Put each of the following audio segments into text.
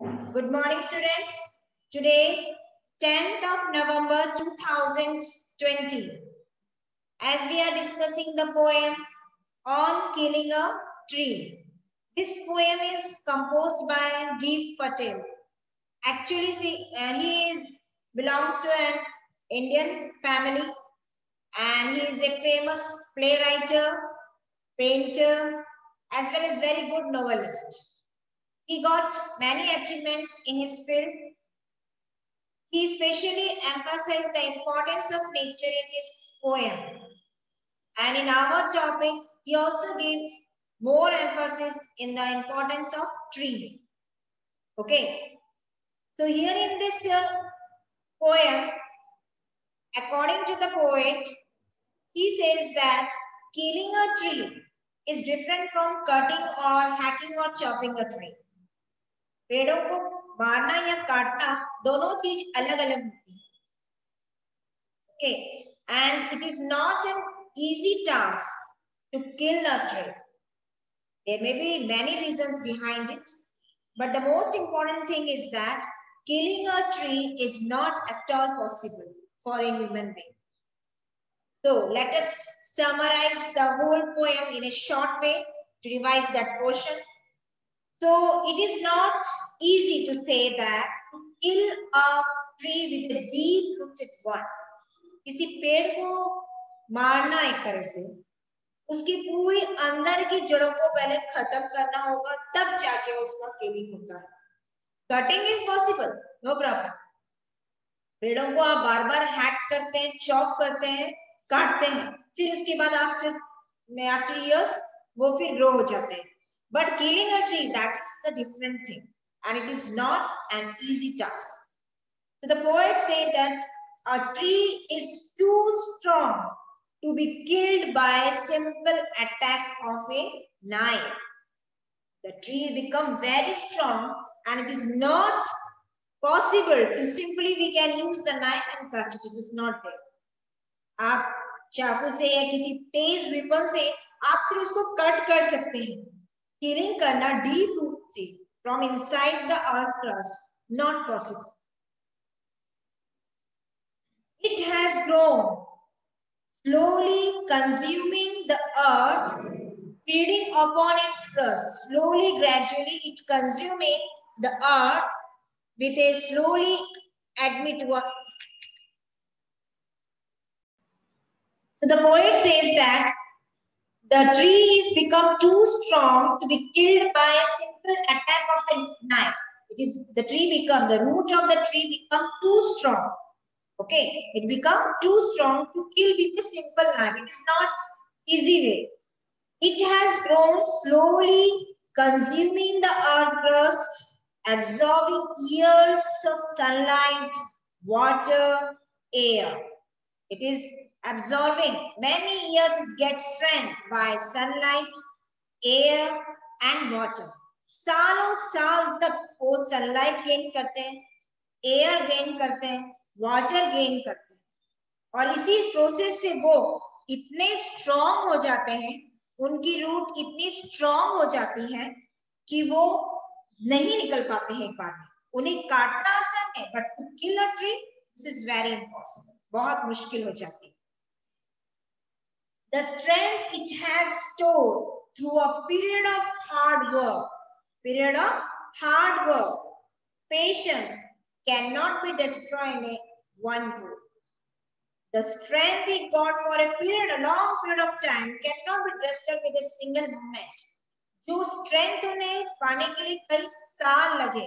Good morning, students. Today, 10th of November 2020, as we are discussing the poem On Killing a Tree. This poem is composed by Giv Patel. Actually, belongs to an Indian family, and he is a famous playwright, painter, as well as very good novelist. He got many achievements in his field. He especially emphasized the importance of nature in his poem. And in our topic, he also gave more emphasis in the importance of tree. Okay. So here in this poem, according to the poet, he says that killing a tree is different from cutting or hacking or chopping a tree. पेड़ों को मारना या काटना दोनों चीज अलग अलग होती है. Okay, and it is not an easy task to kill a tree. There may be many reasons behind it, but the most important thing is that killing a tree is not at all possible for a human being. So let us summarize the whole poem in a short way to revise that portion. So it is not easy to say that to kill a tree with a deep-rooted one. किसी पेड़ को मारना एक तरह से उसकी पूरी अंदर की जड़ों को पहले खत्म करना होगा, तब जाके उसका किलिंग होता है. Cutting is possible, no problem. पेड़ों को आप बार बार हैक करते हैं, चॉप करते हैं, काटते हैं, फिर उसके बाद आफ्टर इयर्स वो फिर ग्रो हो जाते हैं. But killing a tree, that is the different thing, and it is not an easy task. So the poet said that a tree is too strong to be killed by a simple attack of a knife. The tree become very strong, and it is not possible to simply we can use the knife and cut it. It is not there. आप चाकू से या किसी तेज weapon से आप सिर्फ उसको cut कर सकते हैं. Killing करना deep root से from inside the earth crust, not possible. It has grown, slowly consuming the earth, feeding upon its crust. Slowly, gradually, it consuming the earth with a slowly admit one. So the poet says that the tree is become too strong to be killed by a simple attack of a knife. It is the root of the tree become too strong. Okay, it become too strong to kill with a simple knife. It is not easy way. It has grown slowly, consuming the earth crust, absorbing years of sunlight, water, air. It is absorbing many years. It gets strength by sunlight, air and water. सालों साल तक वो sunlight gain करते हैं, air gain करते हैं, water gain करते हैं, और इसी प्रोसेस से वो इतने स्ट्रॉन्ग हो जाते हैं, उनकी रूट इतनी स्ट्रॉन्ग हो जाती है कि वो नहीं निकल पाते हैं एक बार में. उन्हें काटना आसान है, but to kill a tree this is very impossible. बहुत मुश्किल हो जाती है. The strength it has stored through a period of hard work, patience cannot be destroyed in one go. The strength it got for a long period of time cannot be destroyed with a single moment. जो strength उन्हें पाने के लिए कई साल लगे,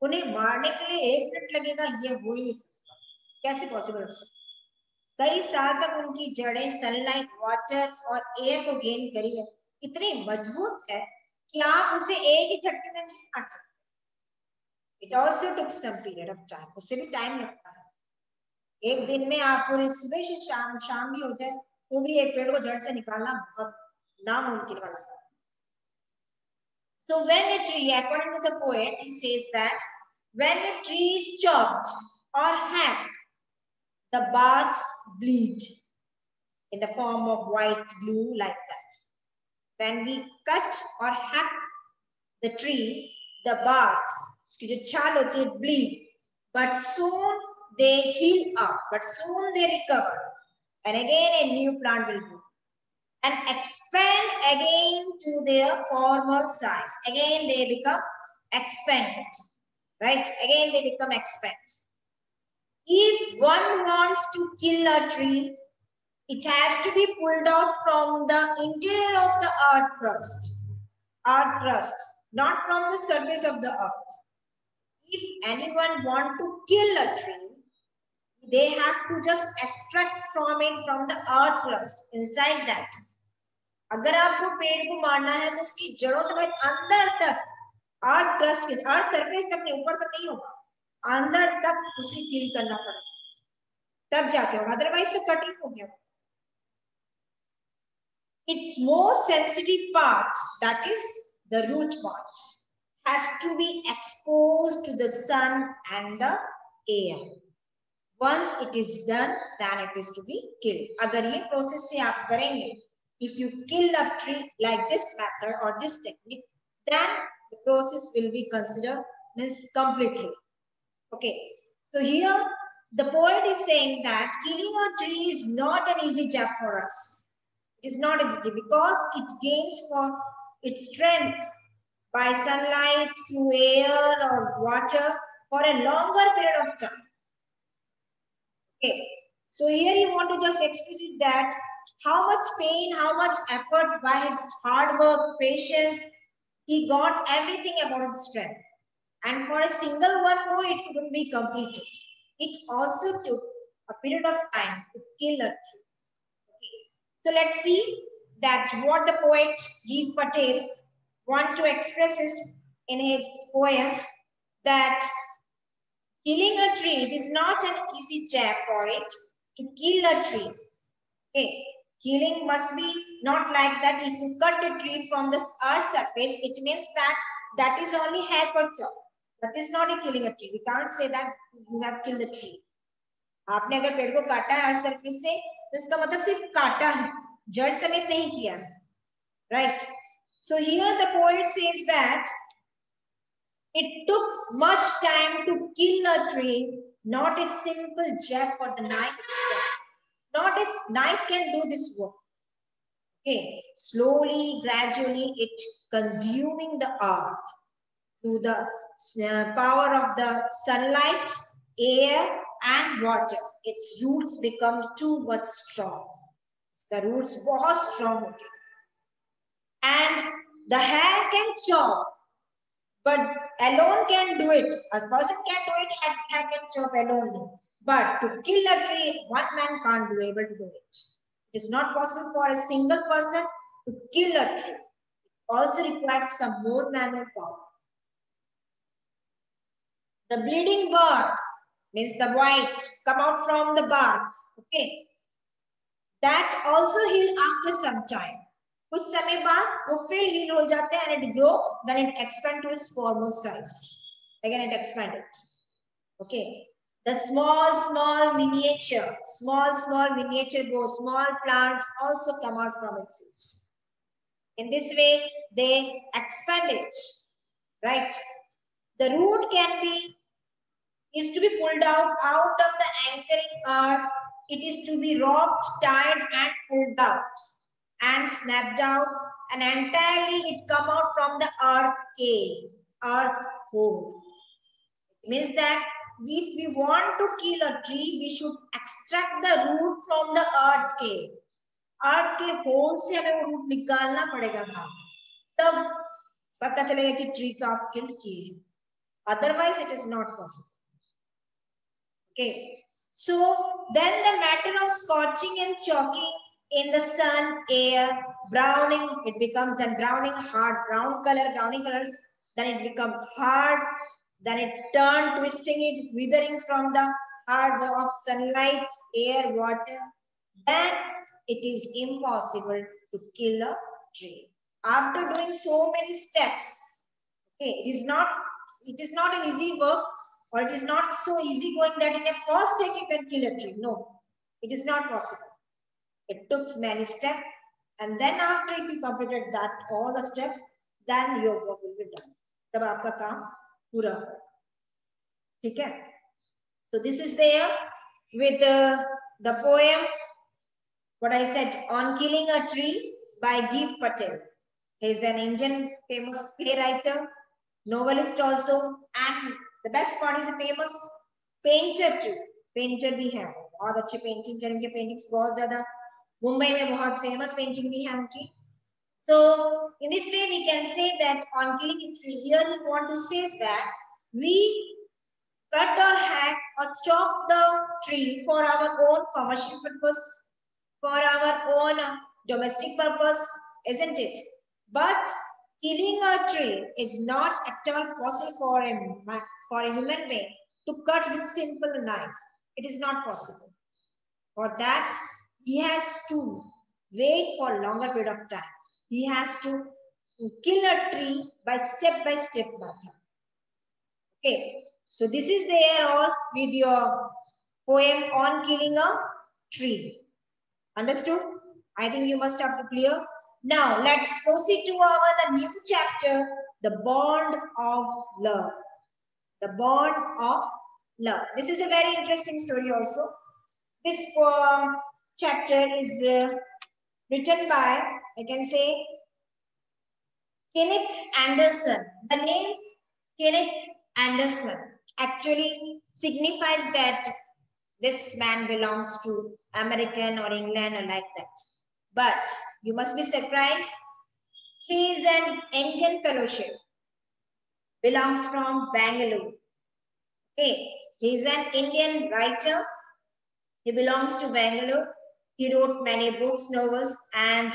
उन्हें मारने के लिए 1 मिनट लगेगा, ये हो ही नहीं सकता. कैसे पॉसिबल हो सकता? कई साल तक उनकी जड़ें सनलाइट, वाटर और एयर को गेन करी है, इतनी मजबूत है कि आप उसे एक ही झटके में नहीं काट सकते. It also took some period of time. उससे भी टाइम लगता है. एक दिन में आप पूरे सुबह से शाम भी हो जाए तो भी एक पेड़ को जड़ से निकालना बहुत नामुमकिन वाला काम. So when a tree, according to the poet, he says that when a tree is chopped or hacked, the barks bleed in the form of white glue like that. When we cut or hack the tree, the barks, उसकी जो छाल होती है bleed, but soon they heal up, but soon they recover, and again a new plant will grow and expand again to their former size. Again they become expanded, right? Again they become expanded. If one wants to kill a tree, it has to be pulled out from the interior of the earth crust, not from the surface of the earth. If anyone want to kill a tree, they have to just extract from it from the earth crust inside that. अगर आपको पेड़ को मारना है तो उसकी जड़ों समेत अंदर तक अर्थ क्रस्ट के अर्थ सरफेस तक नहीं, ऊपर तक नहीं होगा, अंदर तक उसे किल करना पड़ेगा, तब जाके होगा, अदरवाइज तो कटिंग हो गया. Its most sensitive part, that is the root part, has to be exposed to the sun and the air. Once it is done, then it is to be killed. अगर ये process से आप करेंगे, if you kill a tree like this method or this technique, then the process will be considered means completely. Okay, so here the poet is saying that killing a tree is not an easy job for us. It is not easy because it gains for its strength by sunlight, through air or water for a longer period of time. Okay, so here you want to just express it that how much pain, how much effort by his hard work, patience, he got everything about his strength. And for a single one go, it couldn't be completed. It also took a period of time to kill a tree. Okay. So let's see that what the poet G. Patel want to express is in his poem, that killing a tree, it is not an easy job for it to kill a tree. Okay. Killing must be not like that. If you cut a tree from the earth surface, it means that that is only hair per top. That is not a killing a tree. We can't say that you have killed a tree. आपने अगर पेड़ को काटा है earth surface से, तो इसका मतलब सिर्फ काटा है, जड़ समेत नहीं किया है, right? So here the poet says that it took much time to kill a tree, not a simple jab for the knife is possible. Not a knife can do this work. Okay, slowly, gradually, it consuming the earth through the power of the sunlight, air, and water. Its roots become too much strong. The roots बहुत strong होते हैं. And the hair can chop, but alone can do it. A person can do it, hair can chop alone. But to kill a tree, one man can't be able to do it. It is not possible for a single person to kill a tree. It also requires some more manual power. The bleeding bark means the white come out from the bark. Okay, that also heal after some time. कुछ समय बाद वो फिर heal हो जाते हैं and it grow, then it expand to its former size. Again it expanded. Okay. The small miniature growth, small plants also come out from its seeds. In this way, they expand it, right? The root is to be pulled out of the anchoring earth. It is to be robbed, tied, and pulled out and snapped out, and entirely it come out from the earth cave, earth hole. It means that if we want to kill a tree, we should extract the root from the earth cave. अर्थ के whole से हमें वो root निकालना पड़ेगा बाहर, तब पता चलेगा कि ट्री को आप किल किए हैं. Otherwise, it is not possible. Okay. So then the matter of scorching and choking in the sun, air, browning, it becomes then browning, hard brown color, browning colors. Then it becomes hard. Then it turn twisting it, withering from the hard of sunlight, air, water. Then it is impossible to kill a tree. After doing so many steps, okay, it is not an easy work, or it is not so easy going that in a first take you can kill a tree. No, it is not possible. It took many steps, and then after if you completed that all the steps, then your work will be done. तब आपका काम पूरा होगा. Okay. So this is there with the poem, what I said, On Killing a Tree by Giv Patel. He is an Indian famous playwright, novelist also, and the best part is a famous painter too. Painter भी है, बहुत अच्छे painting करेंगे, paintings बहुत ज़्यादा, मुंबई में बहुत famous painting भी है उनकी. So in this way we can say that on killing a tree, here he want to say that we cut or hack or chop the tree for our own commercial purpose, for our own domestic purpose, isn't it? But killing a tree is not at all possible for a human being to cut with simple knife. It is not possible. For that, he has to wait for a longer period of time. He has to kill a tree by step method. Okay, so this is there all with your poem on killing a tree. Understood? I think you must have to clear. Now let's proceed to the new chapter, the bond of love. The bond of love. This is a very interesting story also. This chapter is written by, I can say, Kenneth Anderson. The name Kenneth Anderson actually signifies that this man belongs to American or England or like that. But you must be surprised. He is an Indian fellowship, belongs from Bangalore. Okay, he is an Indian writer. He belongs to Bangalore. He wrote many books, novels, and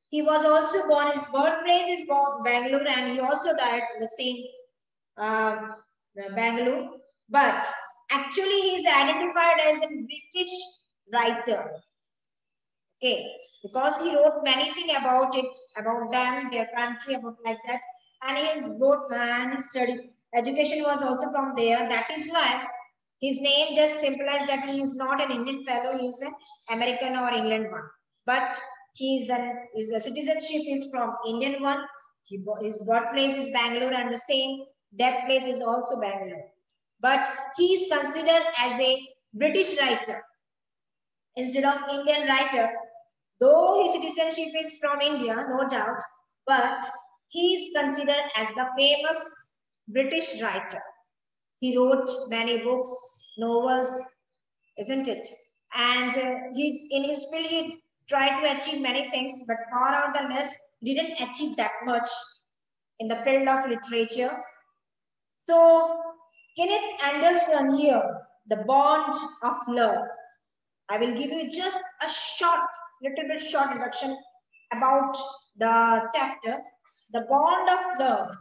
he was also born. His birthplace is Bangalore, and he also died in the same Bangalore. But actually, he is identified as a British writer. Okay, because he wrote many things about it, about them, their country, about like that, and his both and his study education was also from there. That is why his name just implies that he is not an Indian fellow; he is an American or England one. But his citizenship is from Indian one. His birthplace is Bangalore, and the same death place is also Bangalore. But he is considered as a British writer instead of Indian writer. Though his citizenship is from India, no doubt, but he is considered as the famous British writer. He wrote many books, novels, isn't it? And he, in his field, he tried to achieve many things, but far or the less, didn't achieve that much in the field of literature. So, Kenneth Anderson here, The Bond of Love. I will give you just a little bit short introduction about the chapter, The Bond of Love.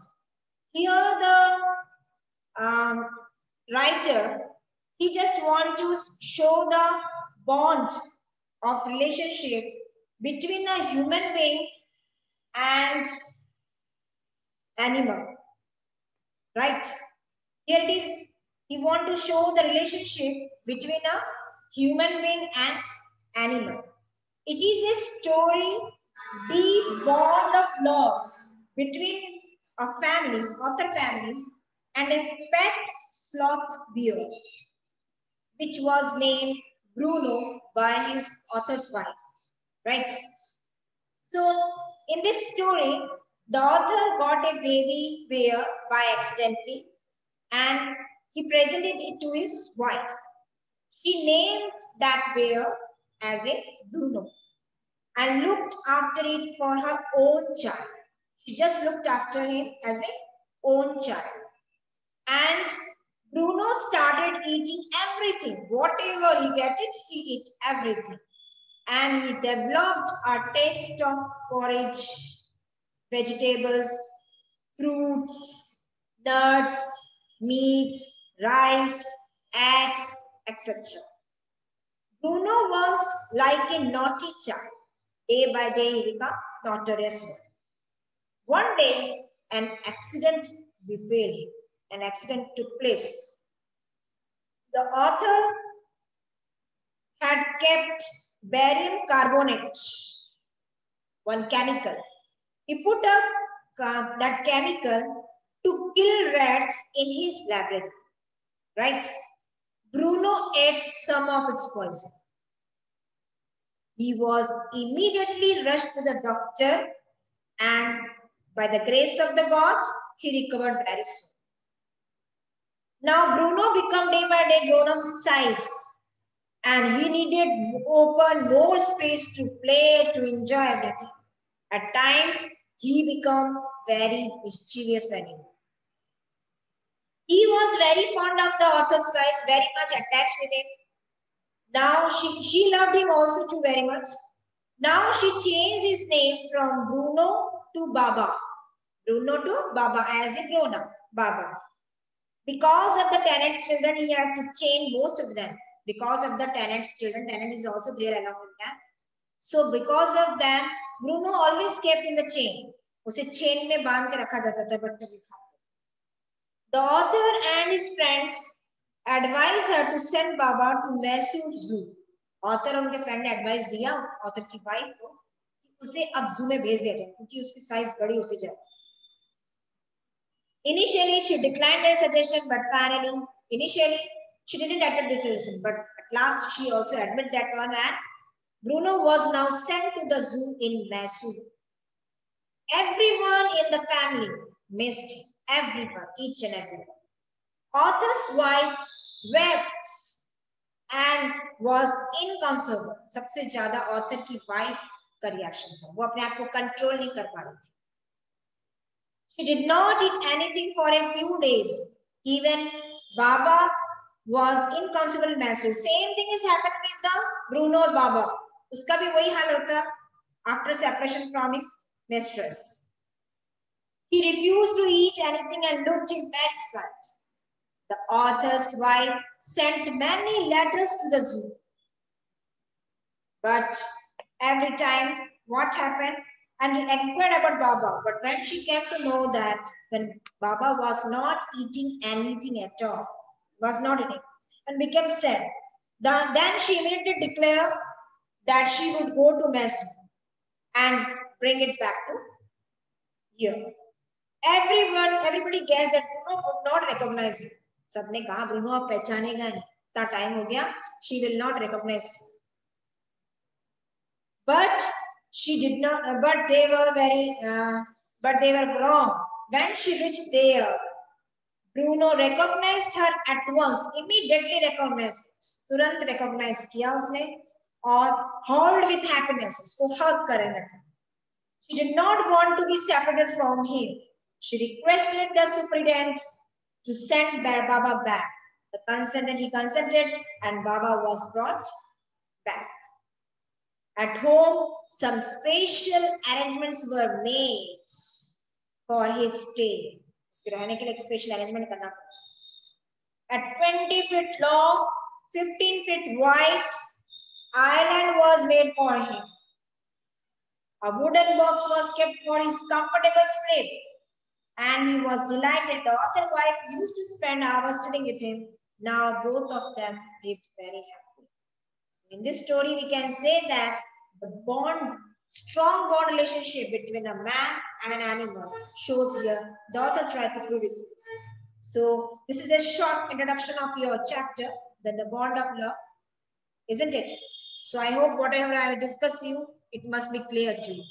Here the writer, he just want to show the bond of relationship between a human being and animal, right? Here it is, he want to show the relationship between a human being and animal. It is a story, deep bond of love between author families, and a pet sloth bear, which was named Bruno by his author's wife, right? So, in this story, the author got a baby bear by accidentally, and he presented it to his wife. She named that bear as a Bruno and looked after it for her own child. She just looked after him as a own child. And Bruno started eating everything. Whatever he get it, he eat everything. And he developed a taste of porridge, vegetables, fruits, nuts, meat, rice, eggs, etc. Bruno was like a naughty child. Day by day, he became notorious one. One day, an accident befell him. An accident took place. The author had kept barium carbonate, one chemical. He put up that chemical to kill rats in his laboratory. right? Bruno ate some of its poison. He was immediately rushed to the doctor, and by the grace of the God, he recovered very soon. Now Bruno became day by day grown up in size, and he needed more space to play, to enjoy everything. At times, he became very mischievous animal. He was very fond of the author's wife, very much attached with him. Now she loved him also too very much. Now she changed his name from Bruno to Baba. Bruno to Baba as a grown up, Baba. Because of the tenant's children, he had to change most of them. Because of the tenant's children, tenant is also there along with them. So because of them, Bruno always kept in the chain. उसे chain में बांध के रखा जाता था बच्चों के खाते. The author and his friends advised her to send Baba to Mysore Zoo. Author उनके friend ने advice दिया author की wife को कि उसे अब zoo में भेज दिया जाए क्योंकि उसकी size बड़ी होती जाए. Initially, she declined their suggestion, but initially, she didn't accept the suggestion, but at last she also admitted that one, and Bruno was now sent to the zoo in Mysore. Everyone in the family missed him. Everyone, each and everyone. Author's wife wept and was inconsolable. सबसे ज़्यादा author की wife का reaction था. वो अपने आप को control नहीं कर पा रही थी. She did not eat anything for a few days. Even Baba was inconsolable in Mysore. Same thing is happened with the Bruno और Baba. उसका भी वही हाल होता after separation from his mistress. He refused to eat anything and looked very sad. The author's wife sent many letters to the zoo. But every time, what happened? And inquired about Baba. But when she came to know that when Baba was not eating anything at all, was not eating, and became sad, then she immediately declared that she would go to Mysore and bring it back to here. Everybody guessed that Bruno would not recognize him. सबने कहा Bruno अब पहचानेगा नहीं. इतना time हो गया. She will not recognize him. But she did not. But they were wrong. When she reached there, Bruno recognized her at once. Immediately recognized. तुरंत recognize किया उसने और howled with happiness. उसको hug करने लगा. She did not want to be separated from him. She requested the superintendent to send Baba back. He consented, and Baba was brought back. At home, some special arrangements were made for his stay. उसके रहने के लिए special arrangement करना पड़ा. At 20 feet long, 15 feet wide, island was made for him. A wooden box was kept for his comfortable sleep, and he was delighted. The author wife used to spend hours sitting with him. Now both of them lived very happily. In this story, we can say that the strong bond relationship between a man and an animal shows here. The author tried to prove this. So this is a short introduction of your chapter, then the bond of love, isn't it? So I hope whatever I will discuss you, it must be clear to you.